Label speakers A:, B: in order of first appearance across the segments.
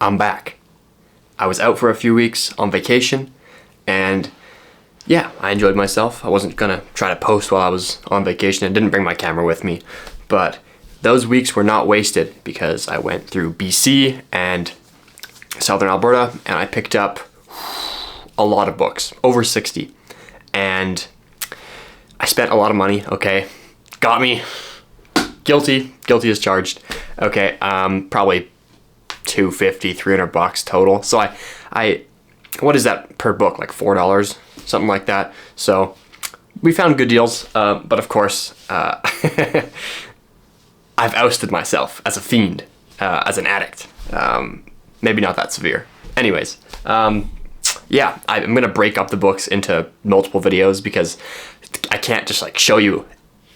A: I'm back. I was out for a few weeks on vacation, and yeah, I enjoyed myself. I wasn't gonna try to post while I was on vacation. I didn't bring my camera with me, but those weeks were not wasted because I went through BC and Southern Alberta, and I picked up a lot of books, over 60, and I spent a lot of money. Okay, got me. Guilty as charged. Okay, probably $250, $300 total. So I what is that per book? Like $4, something like that. So we found good deals, but of course, I've ousted myself as a fiend, as an addict. Maybe not that severe. Anyways, yeah, I'm gonna break up the books into multiple videos because I can't just like show you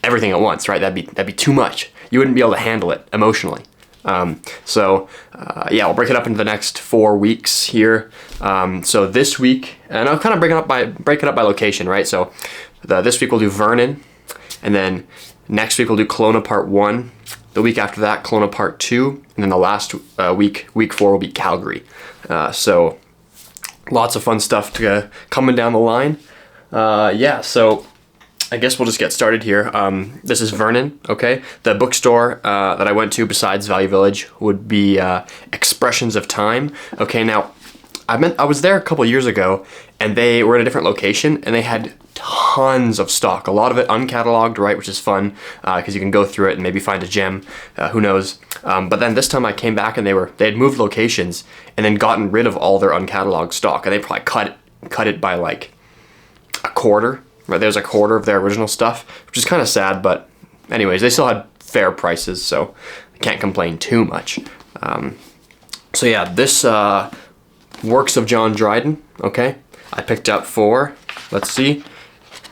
A: everything at once, right? That'd be too much. You wouldn't be able to handle it emotionally. Yeah, I'll break it up into the next 4 weeks here. So this week, and I'll kind of break it up by location, right? So this week we'll do Vernon, and then next week we'll do Kelowna Part 1. The week after that, Kelowna Part 2, and then the last week 4, will be Calgary. So lots of fun stuff coming down the line. Yeah, so I guess we'll just get started here. This is Vernon, okay? The bookstore that I went to besides Value Village would be Expressions of Time. Okay, now, I was there a couple years ago, and they were at a different location, and they had tons of stock. A lot of it uncatalogued, right, which is fun, because you can go through it and maybe find a gem, who knows. But then this time I came back, and they had moved locations, and then gotten rid of all their uncatalogued stock, and they probably cut it by like a quarter. Right, there's a quarter of their original stuff, which is kind of sad, but anyways, they still had fair prices, so I can't complain too much. So yeah, this Works of John Dryden, okay, I picked up for, let's see,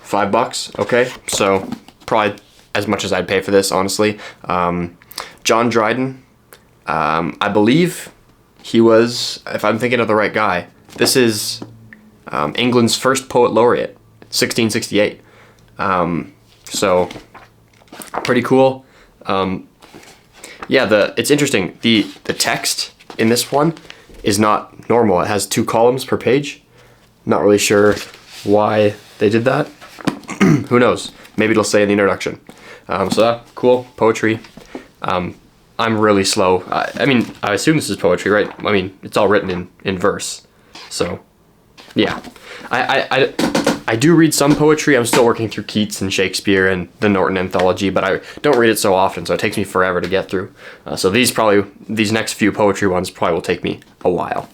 A: $5, okay, so probably as much as I'd pay for this, honestly. John Dryden, I believe he was, if I'm thinking of the right guy, this is England's first poet laureate. 1668. So pretty cool. Yeah, it's interesting. The text in this one is not normal. It has 2 columns per page. Not really sure why they did that. Who knows? Maybe it'll say in the introduction. So cool poetry. I'm really slow. I mean, I assume this is poetry, right? I mean, it's all written in verse. So yeah, I do read some poetry. I'm still working through Keats and Shakespeare and the Norton Anthology, but I don't read it so often, so it takes me forever to get through. So these next few poetry ones probably will take me a while.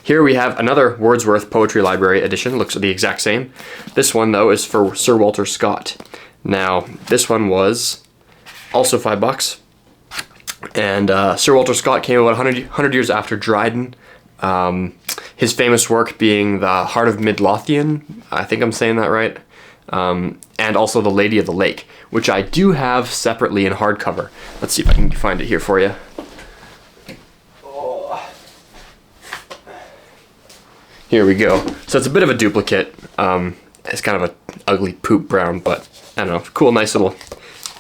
A: Here we have another Wordsworth Poetry Library edition. Looks the exact same. This one, though, is for Sir Walter Scott. Now, this one was also $5. And Sir Walter Scott came about 100 years after Dryden. His famous work being The Heart of Midlothian, I think I'm saying that right, and also The Lady of the Lake, which I do have separately in hardcover. Let's see if I can find it here for you. Oh. Here we go. So it's a bit of a duplicate. It's kind of an ugly poop brown, but I don't know, cool, nice little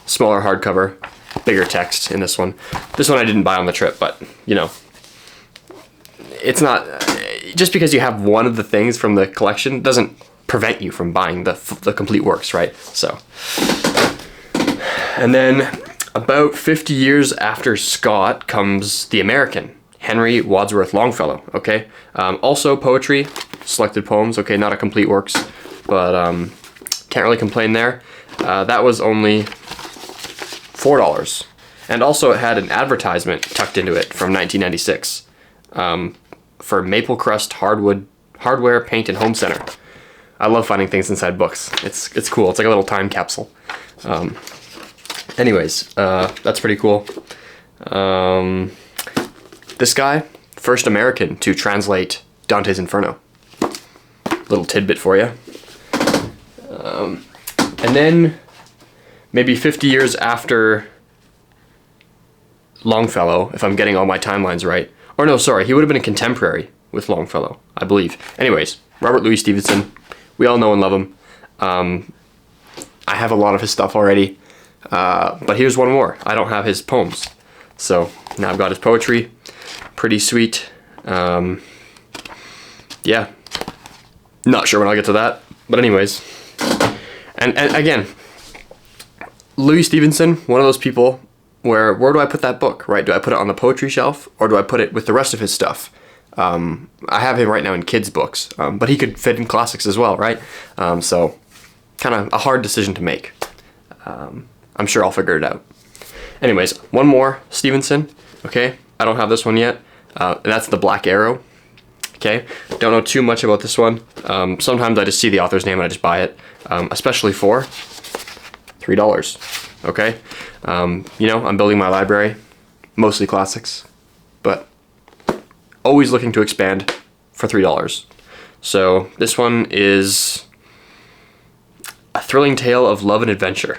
A: smaller hardcover, bigger text in this one. This one I didn't buy on the trip, but you know, it's not, just because you have one of the things from the collection doesn't prevent you from buying the complete works, right? So, and then about 50 years after Scott comes the American, Henry Wadsworth Longfellow, okay? Also poetry, selected poems, okay, not a complete works, but can't really complain there. That was only $4. And also it had an advertisement tucked into it from 1996. For Maple Crust Hardware, Paint, and Home Center. I love finding things inside books. It's cool. It's like a little time capsule. Anyways, that's pretty cool. This guy, first American to translate Dante's Inferno. Little tidbit for you. And then maybe 50 years after Longfellow, if I'm getting all my timelines right. Or no, sorry, he would have been a contemporary with Longfellow, I believe. Anyways, Robert Louis Stevenson. We all know and love him. I have a lot of his stuff already. But here's one more. I don't have his poems. So now I've got his poetry. pretty sweet. Yeah, not sure when I'll get to that, but anyways. And again, Louis Stevenson, one of those people where do I put that book, right? Do I put it on the poetry shelf, or do I put it with the rest of his stuff? I have him right now in kids' books, but he could fit in classics as well, right? So kind of a hard decision to make. I'm sure I'll figure it out. Anyways, one more Stevenson, okay? I don't have this one yet. And that's The Black Arrow, okay? Don't know too much about this one. Sometimes I just see the author's name and I just buy it, especially for $3, okay? You know, I'm building my library, mostly classics, but always looking to expand for $3. So this one is A Thrilling Tale of Love and Adventure.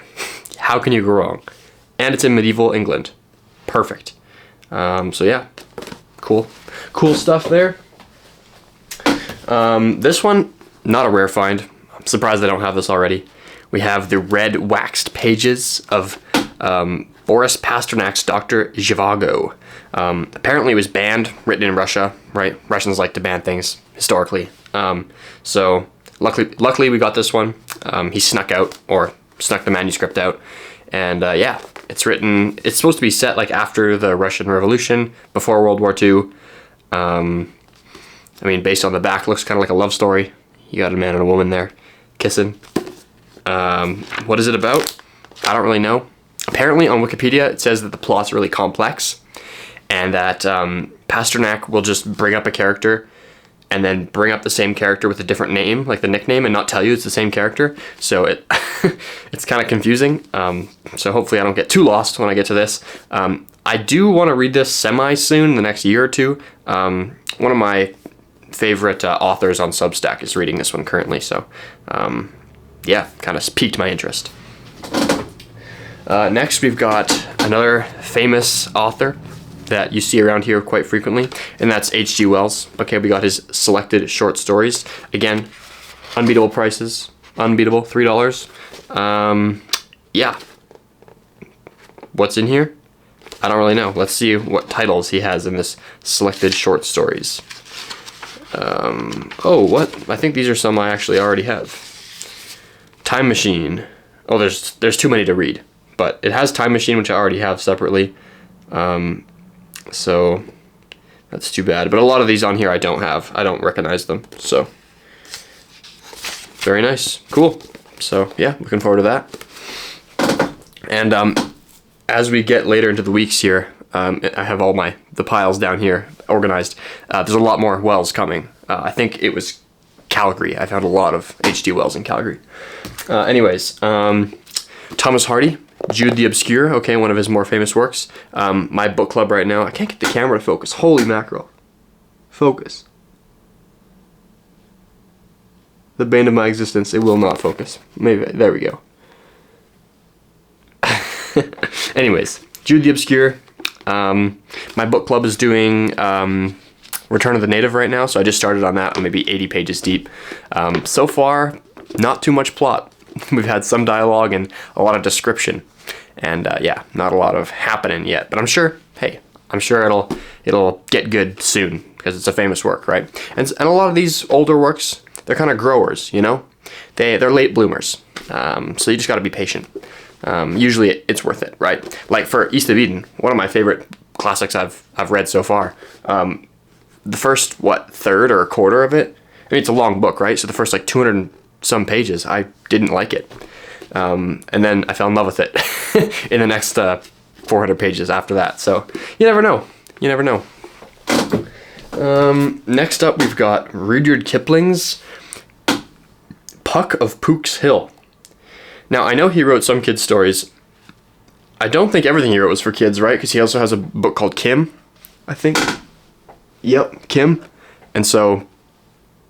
A: How can you go wrong? And it's in medieval England. Perfect. So yeah, cool stuff there. This one, not a rare find. I'm surprised I don't have this already. We have the red waxed pages of Boris Pasternak's Dr. Zhivago. Apparently it was banned, written in Russia, right? Russians like to ban things historically. So luckily we got this one. He snuck the manuscript out. And yeah, it's supposed to be set like after the Russian Revolution, before World War II. I mean, based on the back, looks kind of like a love story. You got a man and a woman there kissing. What is it about? I don't really know. Apparently on Wikipedia it says that the plot's really complex and that Pasternak will just bring up a character and then bring up the same character with a different name, like the nickname, and not tell you it's the same character. So it's kind of confusing. So hopefully I don't get too lost when I get to this. I do want to read this semi-soon, the next year or two. One of my favorite authors on Substack is reading this one currently, so yeah, kind of piqued my interest. Next we've got another famous author that you see around here quite frequently, and that's H.G. Wells. Okay, we got his selected short stories. Again, unbeatable prices, unbeatable, $3. Yeah. What's in here? I don't really know. Let's see what titles he has in this selected short stories. Oh, what? I think these are some I actually already have. Time Machine. Oh, there's too many to read, but it has Time Machine, which I already have separately. So that's too bad. But a lot of these on here I don't have. I don't recognize them. So very nice. Cool. So yeah, looking forward to that. And as we get later into the weeks here, I have all the piles down here organized. There's a lot more Wells coming. I think it was Calgary. I found a lot of H.G. Wells in Calgary. Anyways, Thomas Hardy, Jude the Obscure, okay, one of his more famous works. My book club right now, I can't get the camera to focus. Holy mackerel. Focus. The bane of my existence, it will not focus. Maybe, there we go. Anyways, Jude the Obscure. My book club is doing Return of the Native right now, so I just started on that. I'm maybe 80 pages deep. So far, not too much plot. We've had some dialogue and a lot of description, and yeah, not a lot of happening yet. But I'm sure, hey, I'm sure it'll get good soon because it's a famous work, right? And a lot of these older works, they're kind of growers, you know. They're late bloomers, so you just got to be patient. Usually it's worth it, right? Like for East of Eden, one of my favorite classics I've read so far. The first third or a quarter of it, I mean, it's a long book, right? So the first like 200 and some pages, I didn't like it. And then I fell in love with it in the next 400 pages after that. So you never know. You never know. Next up, we've got Rudyard Kipling's Puck of Pook's Hill. Now, I know he wrote some kids' stories. I don't think everything he wrote was for kids, right? Because he also has a book called Kim, I think. Yep, Kim. And so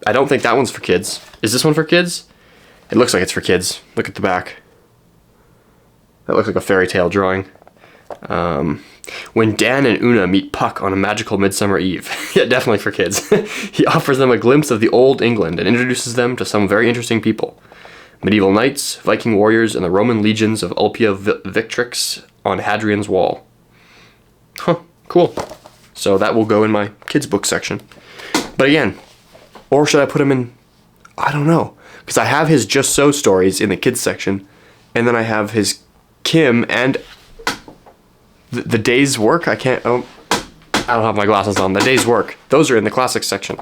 A: I don't think that one's for kids. Is this one for kids? It looks like it's for kids. Look at the back. That looks like a fairy tale drawing. When Dan and Una meet Puck on a magical midsummer eve. Yeah, definitely for kids. He offers them a glimpse of the old England and introduces them to some very interesting people. Medieval knights, Viking warriors, and the Roman legions of Ulpia Victrix on Hadrian's Wall. Huh, cool. So that will go in my kids book section. But again, or should I put him in, I don't know. Because I have his Just So stories in the kids section, and then I have his Kim and the day's work. I don't have my glasses on. The day's work. Those are in the classics section.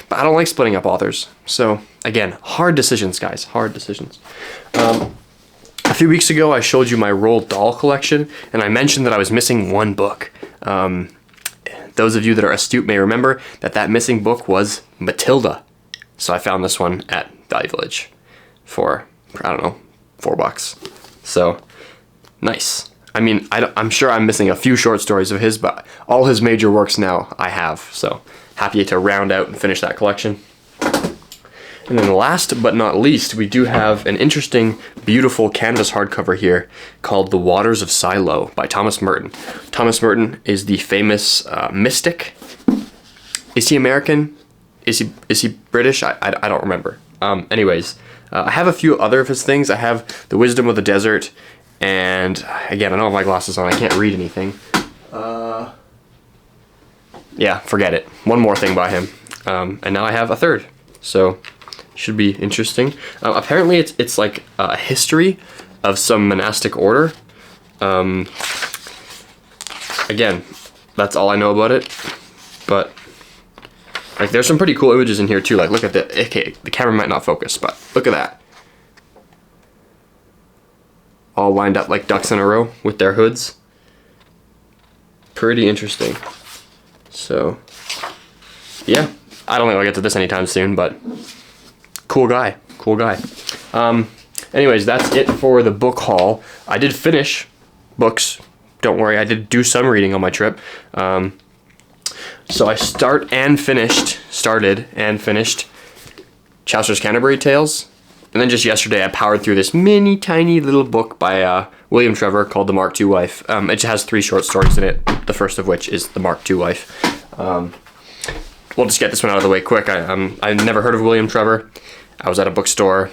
A: But I don't like splitting up authors. So again, hard decisions, guys. Hard decisions. A few weeks ago, I showed you my Roald Dahl collection, and I mentioned that I was missing one book. Those of you that are astute may remember that missing book was Matilda. So I found this one at Value Village for, I don't know, $4. So, nice. I mean, I'm sure I'm missing a few short stories of his, but all his major works now I have. So, happy to round out and finish that collection. And then last but not least, we do have an interesting, beautiful canvas hardcover here called The Waters of Silo by Thomas Merton. Thomas Merton is the famous mystic. Is he American? Is he British? I don't remember. Anyways, I have a few other of his things. I have The Wisdom of the Desert, and again, I don't have my glasses on. I can't read anything. Yeah, forget it. One more thing by him, and now I have a third. So. Should be interesting. Apparently it's like a history of some monastic order. Again, that's all I know about it. But like there's some pretty cool images in here too. Like look at the, okay, the camera might not focus, but look at that. All lined up like ducks in a row with their hoods. Pretty interesting. So yeah, I don't think I'll get to this anytime soon, but cool guy. Anyways, that's it for the book haul. I did finish books. Don't worry, I did do some reading on my trip. So I started and finished Chaucer's Canterbury Tales. And then just yesterday I powered through this mini tiny little book by William Trevor called The Mark II Wife. It has 3 short stories in it, the first of which is The Mark II Wife. We'll just get this one out of the way quick. I never heard of William Trevor. I was at a bookstore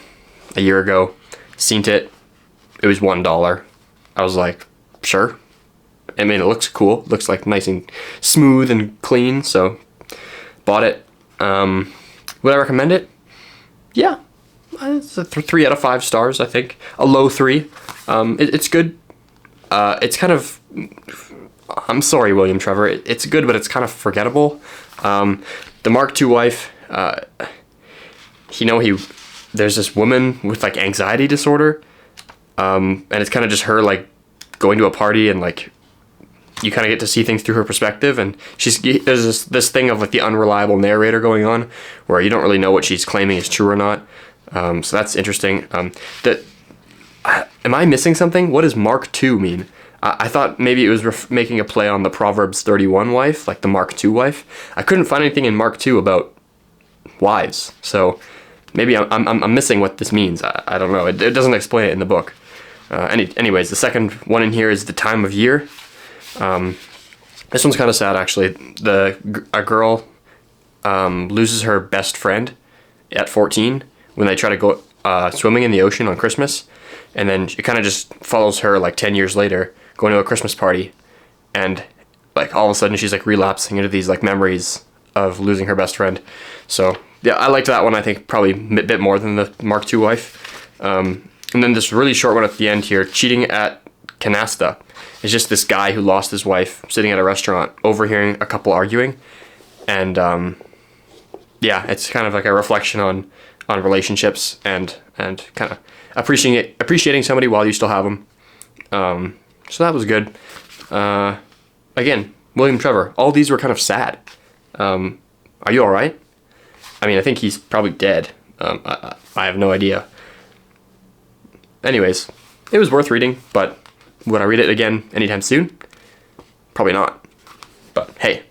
A: a year ago, seen it. It was $1. I was like, sure. I mean, it looks cool. It looks like nice and smooth and clean, so bought it. Would I recommend it? Yeah. It's a 3 out of 5 stars, I think. A low 3. It's good. It's kind of... I'm sorry, William Trevor. It's good, but it's kind of forgettable. The Mark II Wife, there's this woman with like anxiety disorder, and it's kind of just her like going to a party and like you kind of get to see things through her perspective, and there's this thing of like the unreliable narrator going on where you don't really know what she's claiming is true or not. So that's interesting. Am I missing something? What does Mark II mean? I thought maybe it was making a play on the Proverbs 31 wife, like the Mark II wife. I couldn't find anything in Mark II about wives, so maybe I'm missing what this means. I don't know. It doesn't explain it in the book. Anyways, the second one in here is The Time of Year. This one's kind of sad, actually. A girl loses her best friend at 14 when they try to go swimming in the ocean on Christmas, and then it kind of just follows her like 10 years later going to a Christmas party, and like all of a sudden she's like relapsing into these like memories of losing her best friend. So yeah, I liked that one. I think probably a bit more than the Mark II Wife. And then this really short one at the end here, Cheating at Canasta. It's just this guy who lost his wife sitting at a restaurant, overhearing a couple arguing, and yeah, it's kind of like a reflection on relationships and kind of appreciating somebody while you still have them. So that was good. Again, William Trevor. All these were kind of sad. Are you all right? I mean, I think he's probably dead. I have no idea. Anyways, it was worth reading, but would I read it again anytime soon? Probably not. But hey,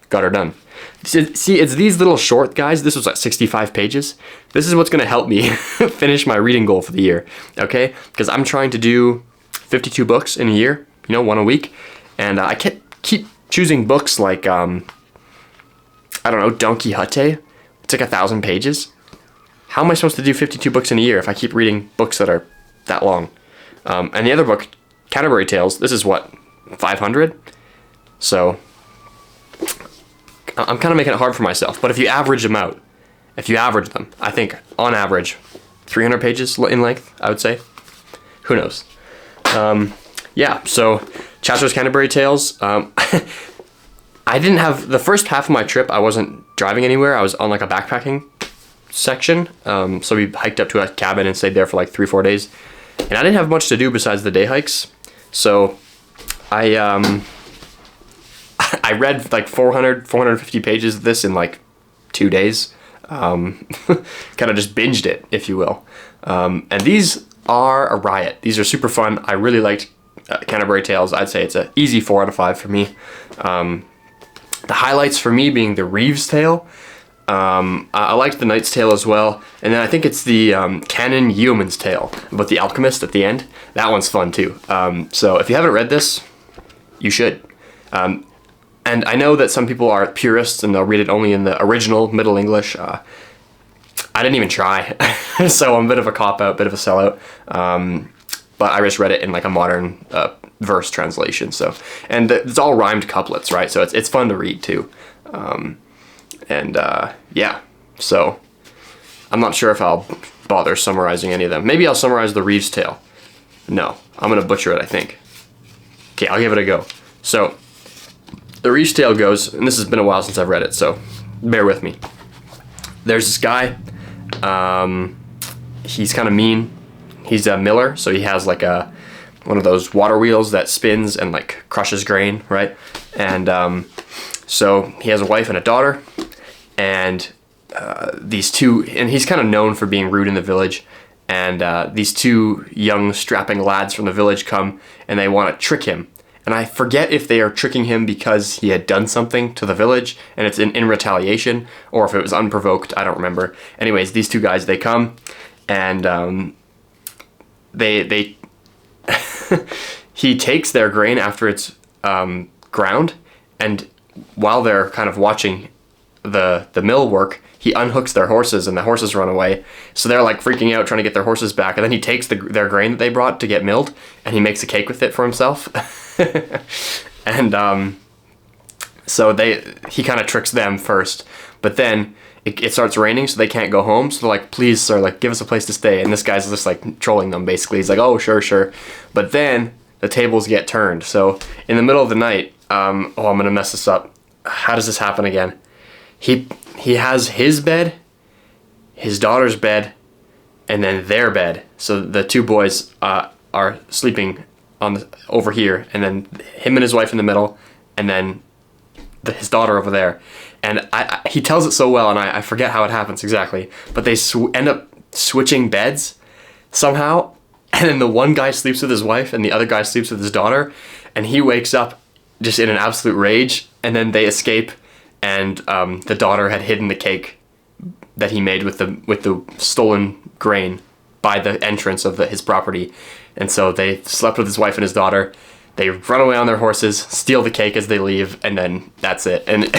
A: got her done. See, it's these little short guys. This was like 65 pages. This is what's going to help me finish my reading goal for the year, okay? Because I'm trying to do 52 books in a year, one a week. And I keep choosing books like, I don't know, Don Quixote. It's like 1,000 pages. How am I supposed to do 52 books in a year if I keep reading books that are that long? And the other book, Canterbury Tales, this is what, 500? So I'm kind of making it hard for myself, but if you average them out, if you average them, I think on average, 300 pages in length, I would say. Who knows? Yeah, so Chaucer's Canterbury Tales. I didn't have, the first half of my trip, I wasn't driving anywhere. I was on like a backpacking section. So we hiked up to a cabin and stayed there for like 3-4 days. And I didn't have much to do besides the day hikes. So I read like 450 pages of this in like 2 days. Kind of just binged it, if you will. And these are a riot. These are super fun. I really liked Canterbury Tales. I'd say it's an easy 4 out of 5 for me. The highlights for me being the Reeves Tale. I liked the Knight's Tale as well. And then I think it's the Canon Yeoman's Tale about the alchemist at the end. That one's fun too. So if you haven't read this, you should. And I know that some people are purists and they'll read it only in the original Middle English. I didn't even try. So I'm a bit of a cop-out, bit of a sellout. But I just read it in like a modern verse translation. So, and it's all rhymed couplets, right? So it's fun to read too. Yeah, so I'm not sure if I'll bother summarizing any of them. Maybe I'll summarize the Reeves Tale. No, I'm gonna butcher it, I think. Okay, I'll give it a go. So, the Reeves Tale goes, and this has been a while since I've read it, so bear with me. There's this guy, he's kind of mean. He's a miller, so he has like one of those water wheels that spins and like crushes grain, right? And so he has a wife and a daughter, and these two, and he's kind of known for being rude in the village, and these two young strapping lads from the village come and they want to trick him. And I forget if they are tricking him because he had done something to the village and it's in retaliation, or if it was unprovoked, I don't remember. Anyways, these two guys, they come and they he takes their grain after it's ground, and while they're kind of watching the mill work, he unhooks their horses and the horses run away. So they're like freaking out trying to get their horses back, and then he takes their grain that they brought to get milled and he makes a cake with it for himself. And so he kind of tricks them first, but then it starts raining, so they can't go home. So they're like, please sir, like give us a place to stay. And this guy's just like trolling them basically. He's like, oh sure. But then the tables get turned. So in the middle of the night, I'm gonna mess this up. How does this happen again? He has his bed, his daughter's bed, and then their bed. So the two boys are sleeping over here, and then him and his wife in the middle, and then his daughter over there. And he tells it so well, and I forget how it happens exactly, but they end up switching beds somehow, and then the one guy sleeps with his wife and the other guy sleeps with his daughter, and he wakes up just in an absolute rage, and then they escape, and the daughter had hidden the cake that he made with the stolen grain by the entrance of his property. And so they slept with his wife and his daughter. They run away on their horses, steal the cake as they leave, and then that's it. And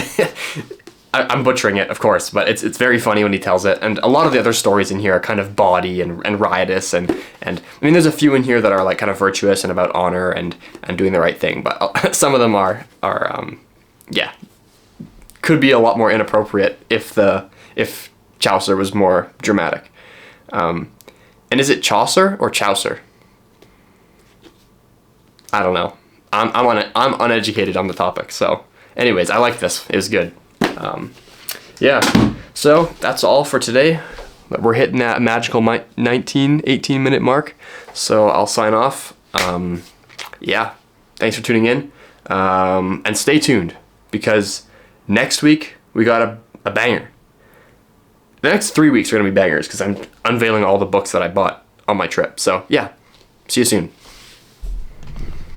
A: I'm butchering it, of course, but it's very funny when he tells it. And a lot of the other stories in here are kind of bawdy and riotous, and I mean, there's a few in here that are like kind of virtuous and about honor and doing the right thing, but some of them are yeah, could be a lot more inappropriate if Chaucer was more dramatic. And is it Chaucer or Chaucer? I don't know. I'm uneducated on the topic. So anyways, I like this. It was good. Yeah. So that's all for today. We're hitting that magical 18 minute mark. So I'll sign off. Yeah. Thanks for tuning in. And stay tuned, because next week we got a banger. The next 3 weeks are going to be bangers because I'm unveiling all the books that I bought on my trip. So yeah, see you soon.